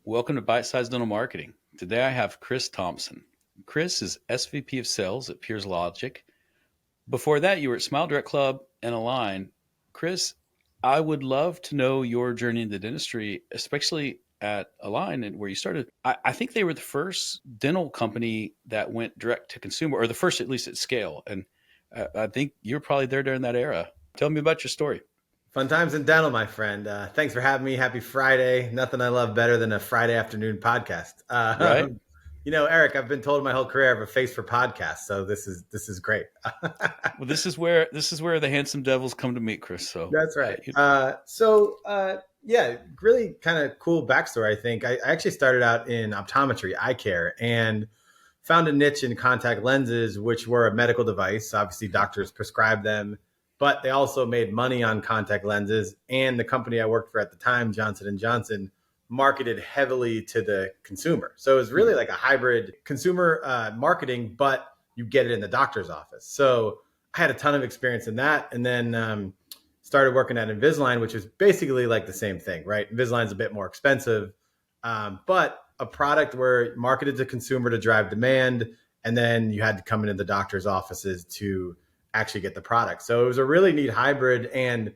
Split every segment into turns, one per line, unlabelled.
Welcome to Bite Size Dental Marketing. Today I have Chris Thompson. Chris is SVP of Sales at Peerlogic. Before that, you were at Smile Direct Club and Align. Chris, I would love to know your journey into dentistry, especially at Align and where you started. I think they were the first dental company that went direct to consumer, or the first at least at scale. And I think you were probably there during that era. Tell me about your story.
Fun times in dental, my friend. Thanks for having me. Happy Friday. Nothing I love better than a Friday afternoon podcast.
Right?
Eric, I've been told my whole career I have a face for podcasts, so this is great.
Well, this is where the handsome devils come to meet, Chris. So
That's right. Yeah, really kind of cool backstory. I think I actually started out in optometry, eye care, and found a niche in contact lenses, which were a medical device. Obviously, doctors prescribe them, but they also made money on contact lenses. And the company I worked for at the time, Johnson and Johnson, marketed heavily to the consumer. So it was really like a hybrid consumer marketing, but you get it in the doctor's office. So I had a ton of experience in that, and then started working at Invisalign, which is basically like the same thing, right? Invisalign's a bit more expensive, but a product where marketed to consumer to drive demand, and then you had to come into the doctor's offices to actually get the product. So it was a really neat hybrid. And,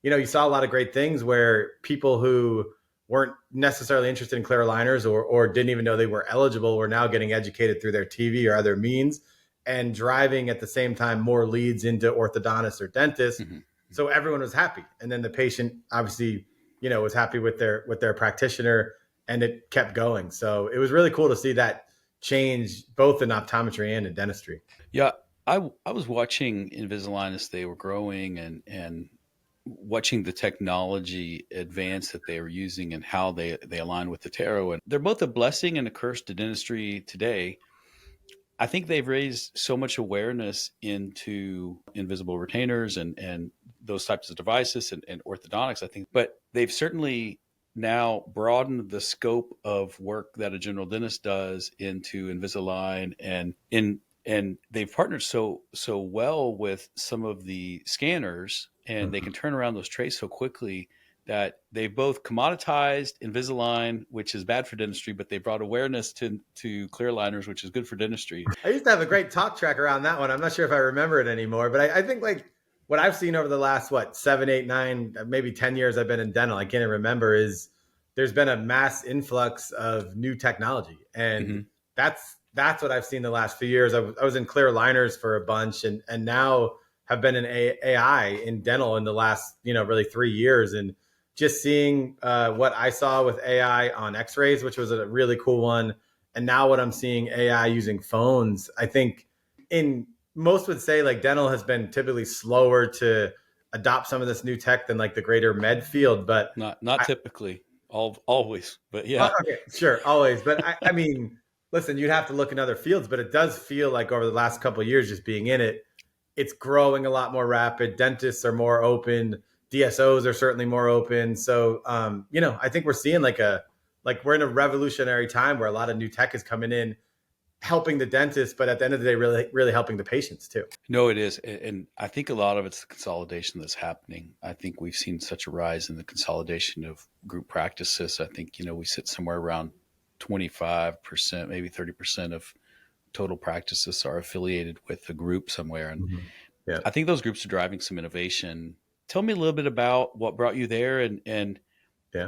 you saw a lot of great things where people who weren't necessarily interested in clear aligners or didn't even know they were eligible were now getting educated through their TV or other means and driving at the same time more leads into orthodontists or dentists.
Mm-hmm.
So everyone was happy. And then the patient obviously, was happy with their practitioner, and it kept going. So it was really cool to see that change both in optometry and in dentistry.
Yeah, I was watching Invisalign as they were growing and watching the technology advance that they were using and how they align with the tarot. And they're both a blessing and a curse to dentistry today. I think they've raised so much awareness into invisible retainers and those types of devices and orthodontics, I think. But they've certainly now broadened the scope of work that a general dentist does into Invisalign and they've partnered so well with some of the scanners, and they can turn around those trays so quickly that they've both commoditized Invisalign, which is bad for dentistry, but they brought awareness to clear aligners, which is good for dentistry.
I used to have a great talk track around that one. I'm not sure if I remember it anymore, but I think like what I've seen over the last, 7, 8, 9, maybe 10 years I've been in dental, I can't even remember, is there's been a mass influx of new technology. And that's what I've seen the last few years. I was in clear aligners for a bunch and now have been in AI in dental in the last, really 3 years. And just seeing what I saw with AI on x-rays, which was a really cool one. And now what I'm seeing AI using phones, I think most would say like dental has been typically slower to adopt some of this new tech than like the greater med field, but
not typically, always, but yeah.
Okay, sure, always. But I mean, listen, you'd have to look in other fields, but it does feel like over the last couple of years, just being in it, it's growing a lot more rapid. Dentists are more open. DSOs are certainly more open. So, I think we're seeing like we're in a revolutionary time where a lot of new tech is coming in, helping the dentist, but at the end of the day, really, really helping the patients too.
No, it is. And I think a lot of it's the consolidation that's happening. I think we've seen such a rise in the consolidation of group practices. I think, we sit somewhere around 25%, maybe 30% of total practices are affiliated with a group somewhere. And
Yeah.
I think those groups are driving some innovation. Tell me a little bit about what brought you there and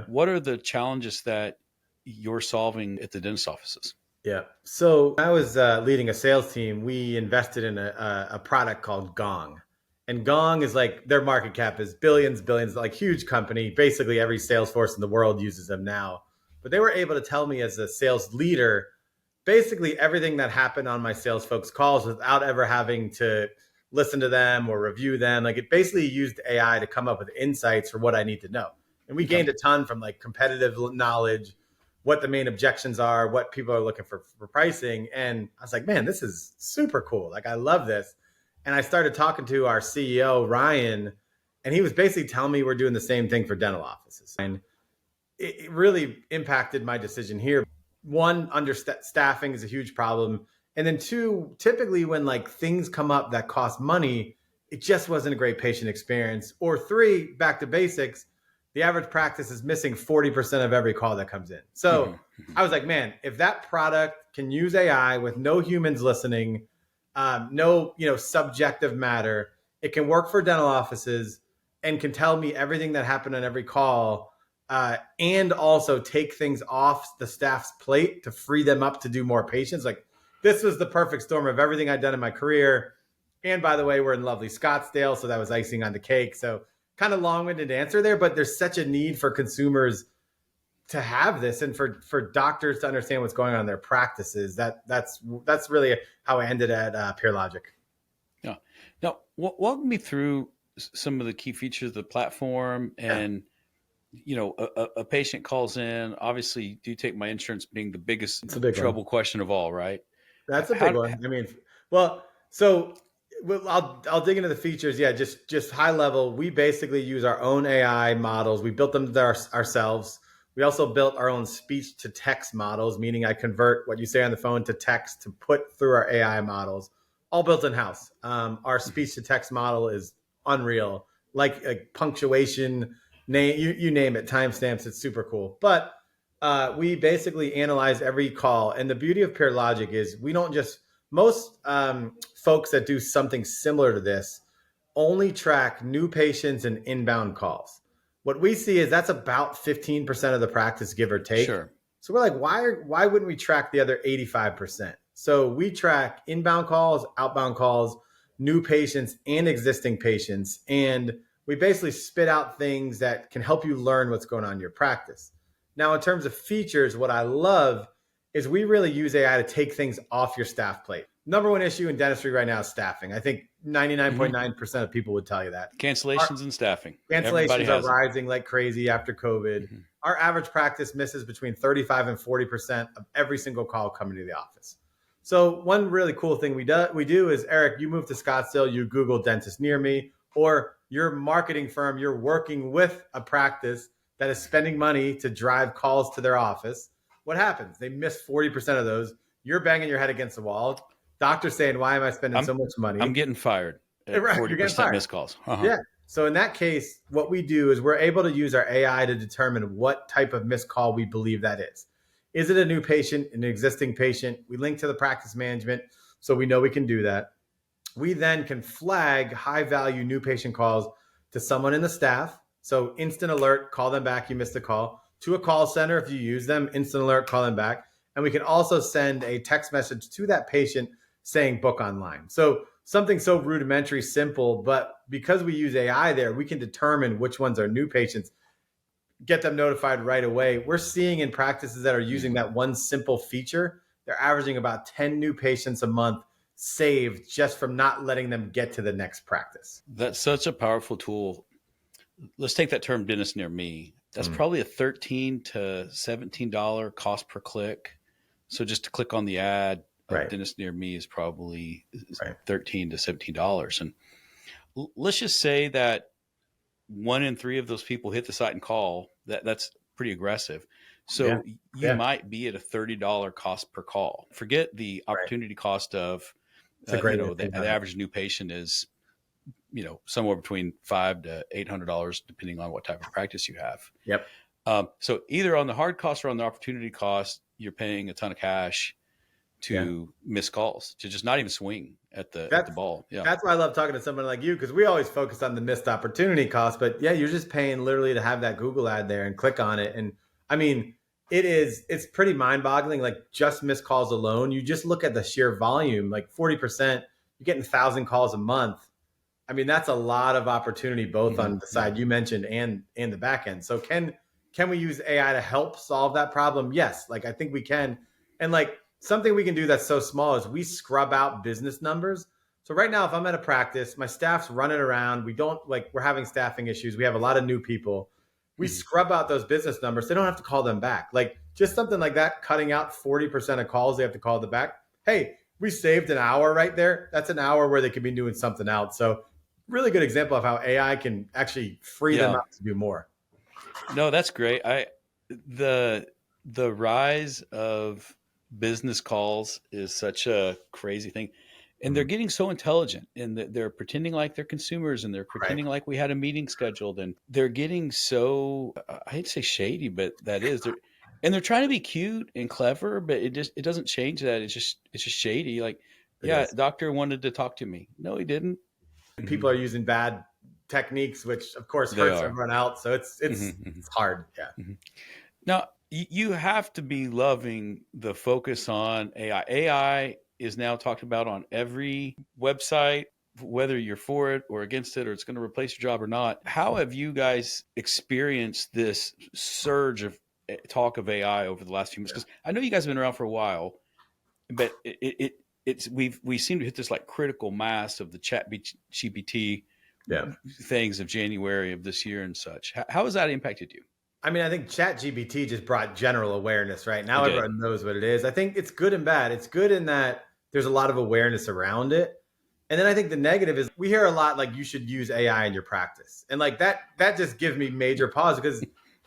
what are the challenges that you're solving at the dentist offices?
Yeah. So I was leading a sales team. We invested in a product called Gong. And Gong is like, their market cap is billions, like huge company. Basically every sales force in the world uses them now. But they were able to tell me as a sales leader, basically everything that happened on my sales folks calls without ever having to listen to them or review them. Like it basically used AI to come up with insights for what I need to know. And we gained a ton from like competitive knowledge, what the main objections are, what people are looking for pricing. And I was like, man, this is super cool. Like, I love this. And I started talking to our CEO, Ryan, and he was basically telling me we're doing the same thing for dental offices. And it really impacted my decision here. One, understaffing is a huge problem. And then two, typically when like things come up that cost money, it just wasn't a great patient experience. Or three, back to basics, the average practice is missing 40% of every call that comes in. So
Mhm, mhm.
I was like, man, if that product can use AI with no humans listening, no, subjective matter, it can work for dental offices and can tell me everything that happened on every call, and also take things off the staff's plate to free them up to do more patients. Like, this was the perfect storm of everything I'd done in my career. And by the way, we're in lovely Scottsdale, so that was icing on the cake. So kind of long-winded answer there, but there's such a need for consumers to have this, and for doctors to understand what's going on in their practices. That's really how I ended at Peerlogic.
Yeah. Now, walk me through some of the key features of the platform.
Yeah,
And a patient calls in. Obviously, do you take my insurance being the biggest
it's a big one.
trouble question of all, right?
That's a big
How?
one. I mean, well, so I'll dig into the features. Yeah, just high level. We basically use our own AI models. We built them ourselves. We also built our own speech to text models, meaning I convert what you say on the phone to text to put through our AI models, all built in house. Our speech to text model is unreal, like punctuation, name you name it, timestamps. It's super cool, but we basically analyze every call. And the beauty of Peerlogic is we don't just, most folks that do something similar to this only track new patients and inbound calls. What we see is that's about 15% of the practice, give or take.
Sure.
So we're like, why wouldn't we track the other 85%? So we track inbound calls, outbound calls, new patients, and existing patients. And we basically spit out things that can help you learn what's going on in your practice. Now, in terms of features, what I love is we really use AI to take things off your staff plate. Number one issue in dentistry right now is staffing. I think
Hmm.
99.9% of people would tell you that. Our
Cancellations and staffing. Everybody
cancellations are
has them.
rising like crazy after COVID.
Hmm.
Our average practice misses between 35 and 40% of every single call coming to the office. So one really cool thing we do is, Eric, you move to Scottsdale, you Google dentist near me, or your marketing firm, you're working with a practice that is spending money to drive calls to their office. What happens? They miss 40% of those. You're banging your head against the wall. Doctor's saying, why am I spending
I'm
so much
I'm
money?
getting fired at
Right,
forty
you're getting
percent
fired.
missed calls. Uh-huh.
Yeah. So in that case, what we do is we're able to use our AI to determine what type of missed call we believe that is. Is it a new patient, an existing patient? We link to the practice management, so we know we can do that. We then can flag high value new patient calls to someone in the staff. So instant alert, call them back, you missed a call. To a call center, if you use them, instant alert, call them back. And we can also send a text message to that patient saying book online. So something so rudimentary, simple, but because we use AI there, we can determine which ones are new patients, get them notified right away. We're seeing in practices that are using
Mhm.
that one simple feature, they're averaging about 10 new patients a month saved just from not letting them get to the next practice.
That's such a powerful tool. Let's take that term dentist near me. That's
Mm,
probably a $13 to $17 cost per click. So just to click on the ad of
right,
dentist near me is probably
right.
$13 to $17. And let's just say that one in three of those people hit the site and call. That's pretty aggressive.
Yeah,
So you
yeah,
might be at a $30 cost per call. Forget the
right.
opportunity cost of,
It's a great way to
the
think about it.
average new patient is, somewhere between $500 to $800, depending on what type of practice you have.
Yep.
So either on the hard cost or on the opportunity cost, you're paying a ton of cash
Yeah.
to miss calls, to just not even swing at the
That's
ball. Yeah.
that's why I love talking to someone like you, because we always focus on the missed opportunity cost. But yeah, you're just paying literally to have that Google ad there and click on it. And I mean, it's pretty mind boggling. Like, just missed calls alone, you just look at the sheer volume, like 40%, you're getting 1,000 calls a month. I mean, that's a lot of opportunity, both
Hmm.
on the
Hmm.
side you mentioned and the back end. So can we use AI to help solve that problem? Yes, like I think we can. And like something we can do that's so small is we scrub out business numbers. So right now, if I'm at a practice, my staff's running around. We don't like we're having staffing issues. We have a lot of new people. We
Hmm.
scrub out those business numbers. They don't have to call them back. Like just something like that, cutting out 40% of calls they have to call them back. Hey, we saved an hour right there. That's an hour where they could be doing something else. So really good example of how AI can actually free them
Yeah.
up to do more.
No, that's great. The the rise of business calls is such a crazy thing. and they're getting so intelligent, and they're pretending like they're consumers, and they're
Right.
pretending like we had a meeting scheduled, and they're getting so, I hate to say shady, but that is, they're trying to be cute and clever, but it doesn't change that. It's just shady. Like,
It
yeah,
is.
doctor wanted to talk to me. No, he didn't.
People
Hmm.
are using bad techniques, which of course
They
hurts
are.
everyone else. So
Hmm. Hmm.
it's hard. Yeah.
Hmm. Now, you have to be loving the focus on AI. AI is now talked about on every website, whether you're for it or against it, or it's going to replace your job or not. How have you guys experienced this surge of talk of AI over the last few months? Because I know you guys have been around for a while, but we seem to hit this like critical mass of the chat GPT
Yeah.
things of January of this year and such. How has that impacted you?
I mean, I think ChatGPT just brought general awareness, right? Now
It did.
everyone knows what it is. I think it's good and bad. It's good in that there's a lot of awareness around it. And then I think the negative is we hear a lot like you should use AI in your practice. And like that just gives me major pause because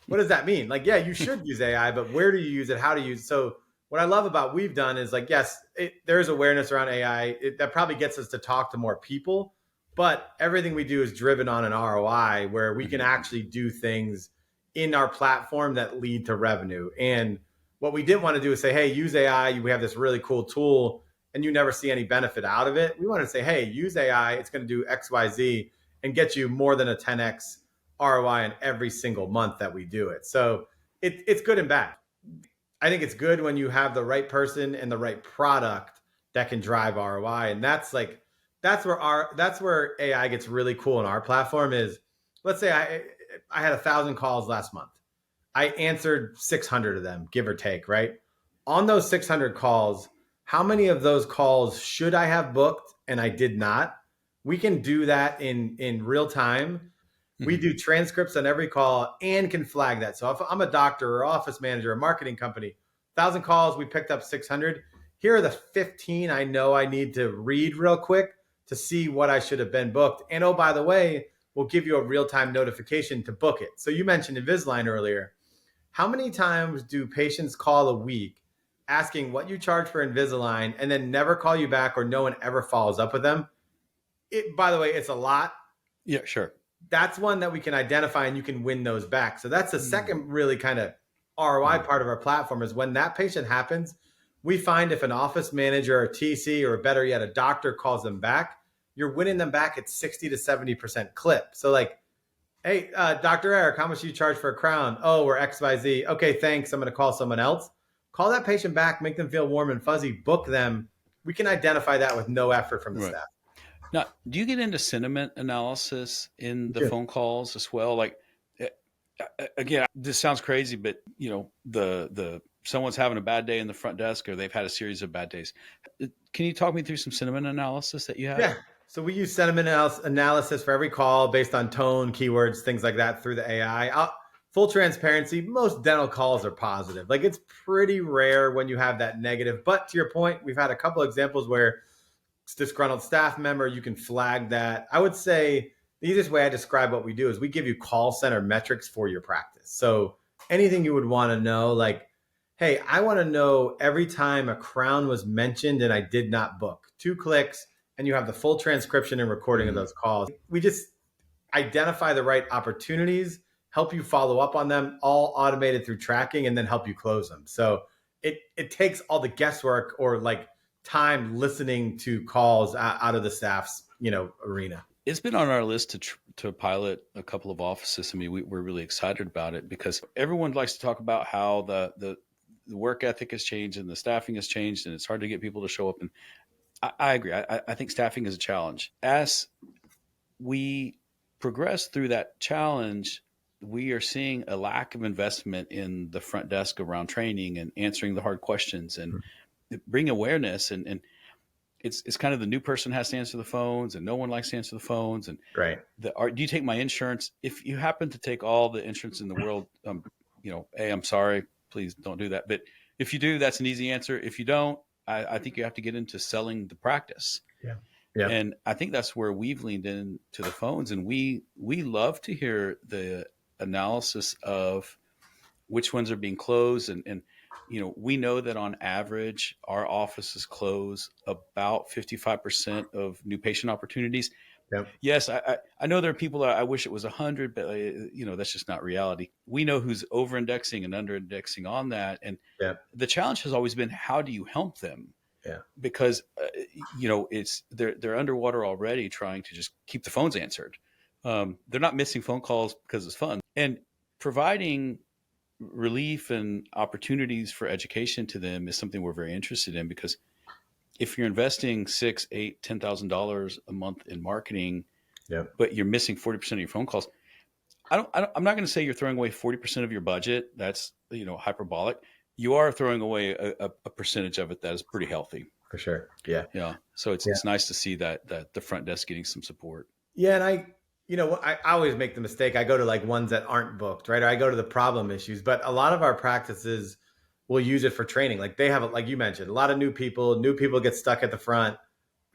what does that mean? Like, yeah, you should use AI, but where do you use it? How do you use it? So what I love about we've done is like, yes, there is awareness around AI. That probably gets us to talk to more people, but everything we do is driven on an ROI where we can
Mhm.
actually do things in our platform that lead to revenue. And what we didn't want to do is say, hey, use AI. We have this really cool tool and you never see any benefit out of it. We want to say, hey, use AI. It's going to do X, Y, Z and get you more than a 10X ROI in every single month that we do it. So it's good and bad. I think it's good when you have the right person and the right product that can drive ROI. And that's where AI gets really cool in our platform is let's say I had 1,000 calls last month. I answered 600 of them, give or take, right? On those 600 calls, how many of those calls should I have booked and I did not? We can do that in real time. We
Mhm.
do transcripts on every call and can flag that. So if I'm a doctor or office manager or marketing company, 1,000 calls, we picked up 600. Here are the 15 I know I need to read real quick to see what I should have been booked. And oh, by the way, we'll give you a real time notification to book it. So you mentioned Invisalign earlier. How many times do patients call a week asking what you charge for Invisalign and then never call you back or no one ever follows up with them? By the way, it's a lot.
Yeah, sure.
That's one that we can identify and you can win those back. So that's the
Mm.
second really kind of ROI
Mhm.
part of our platform is when that patient happens, we find if an office manager or TC or better yet, a doctor calls them back, you're winning them back at 60 to 70% clip. So like, hey, Dr. Eric, how much do you charge for a crown? Oh, we're XYZ. Okay, thanks. I'm going to call someone else. Call that patient back, make them feel warm and fuzzy, book them. We can identify that with no effort from the
Right.
staff.
Now, do you get into sentiment analysis in the phone calls as well? Like, eh, again, this sounds crazy, but the someone's having a bad day in the front desk, or they've had a series of bad days. Can you talk me through some sentiment analysis that you have?
Yeah. So we use sentiment analysis for every call based on tone, keywords, things like that through the AI. Full transparency, most dental calls are positive. Like it's pretty rare when you have that negative. But to your point, we've had a couple examples where it's disgruntled staff member, you can flag that. I would say the easiest way I describe what we do is we give you call center metrics for your practice. So anything you would want to know, like, hey, I want to know every time a crown was mentioned and I did not book. 2 clicks, and you have the full transcription and recording of
Hmm.
those calls. We just identify the right opportunities, help you follow up on them, all automated through tracking, and then help you close them. So it takes all the guesswork or like time listening to calls out of the staff's arena.
It's been on our list to pilot a couple of offices. I mean, we're really excited about it because everyone likes to talk about how the work ethic has changed and the staffing has changed, and it's hard to get people to show up. And I agree. I think staffing is a challenge. As we progress through that challenge, we are seeing a lack of investment in the front desk around training and answering the hard questions and bring awareness. And it's kind of the new person has to answer the phones, and no one likes to answer the phones. And
Right.
do you take my insurance? If you happen to take all the insurance in the world, hey, I'm sorry, please don't do that. But if you do, that's an easy answer. If you don't, I think you have to get into selling the practice.
Yeah. Yeah.
And I think that's where we've leaned into the phones, and we love to hear the analysis of which ones are being closed, and we know that on average, our offices close about 55% of new patient opportunities.
Yep.
Yes, I know there are people that I wish it was 100, but that's just not reality. We know who's over indexing and under indexing on that. And
Yep.
the challenge has always been, how do you help them?
Yeah.
Because it's they're underwater already trying to just keep the phones answered. They're not missing phone calls because it's fun, and providing relief and opportunities for education to them is something we're very interested in, because if you're investing six, eight, $10,000 a month in marketing,
Yep.
but you're missing 40% of your phone calls, I'm not going to say you're throwing away 40% of your budget. That's hyperbolic. You are throwing away a percentage of it that is pretty healthy.
For sure. Yeah.
Yeah. So it's
Yeah.
it's nice to see that the front desk getting some support.
Yeah. And I always make the mistake. I go to like ones that aren't booked, right? Or I go to the problem issues, but a lot of our practices will use it for training. Like they have, like you mentioned, a lot of new people get stuck at the front,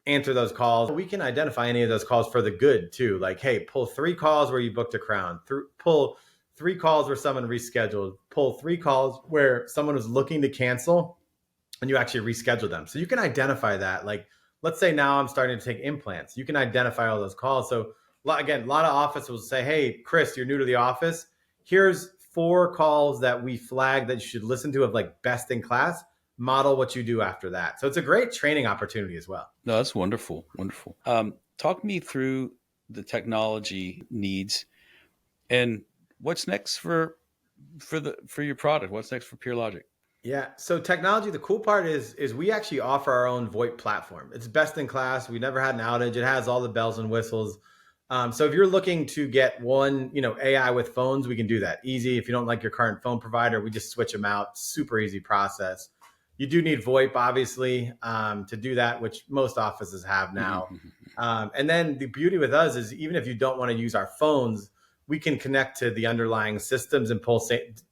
answer those calls. We can identify any of those calls for the good too. Like, hey, pull 3 calls where you booked a crown, pull 3 calls where someone rescheduled, pull 3 calls where someone was looking to cancel and you actually reschedule them. So you can identify that. Like, let's say now I'm starting to take implants. You can identify all those calls. So again, a lot of offices will say, hey, Chris, you're new to the office. Here's 4 calls that we flagged that you should listen to of like best in class. Model what you do after that. So it's a great training opportunity as well.
No, that's wonderful. Wonderful. Talk me through the technology needs and what's next for your product. What's next for Peerlogic?
Yeah. So technology, the cool part is we actually offer our own VoIP platform. It's best in class. We never had an outage. It has all the bells and whistles. So if you're looking to get one, AI with phones, we can do that easy. If you don't like your current phone provider, we just switch them out. Super easy process. You do need VoIP, obviously, to do that, which most offices have now. And then the beauty with us is even if you don't want to use our phones, we can connect to the underlying systems and pull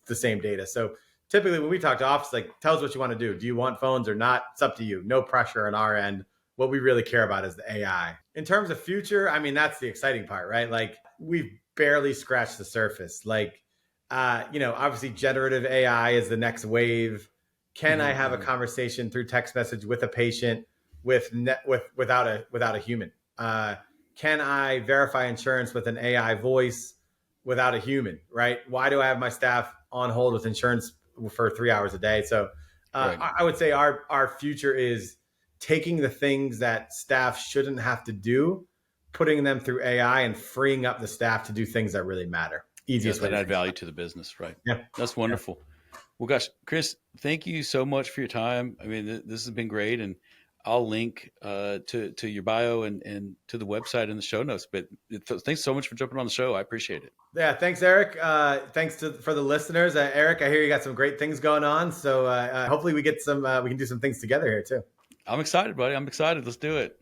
the same data. So typically when we talk to office, like, tell us what you want to do. Do you want phones or not? It's up to you. No pressure on our end. What we really care about is the AI. In terms of future, I mean, that's the exciting part, right? Like we've barely scratched the surface. Like, obviously generative AI is the next wave. Can I have a conversation through text message with a patient without a human? Can I verify insurance with an AI voice without a human, right? Why do I have my staff on hold with insurance for 3 hours a day? So right. I would say our future is taking the things that staff shouldn't have to do, putting them through AI and freeing up the staff to do things that really matter. Easiest way to
add value to the business, right?
Yeah.
That's wonderful. Yeah. Well, gosh, Chris, thank you so much for your time. I mean, this has been great, and I'll link to your bio and to the website in the show notes. But thanks so much for jumping on the show. I appreciate it.
Yeah, thanks, Eric. Thanks for the listeners. Eric, I hear you got some great things going on. So hopefully we can do some things together here too.
I'm excited, buddy. I'm excited. Let's do it.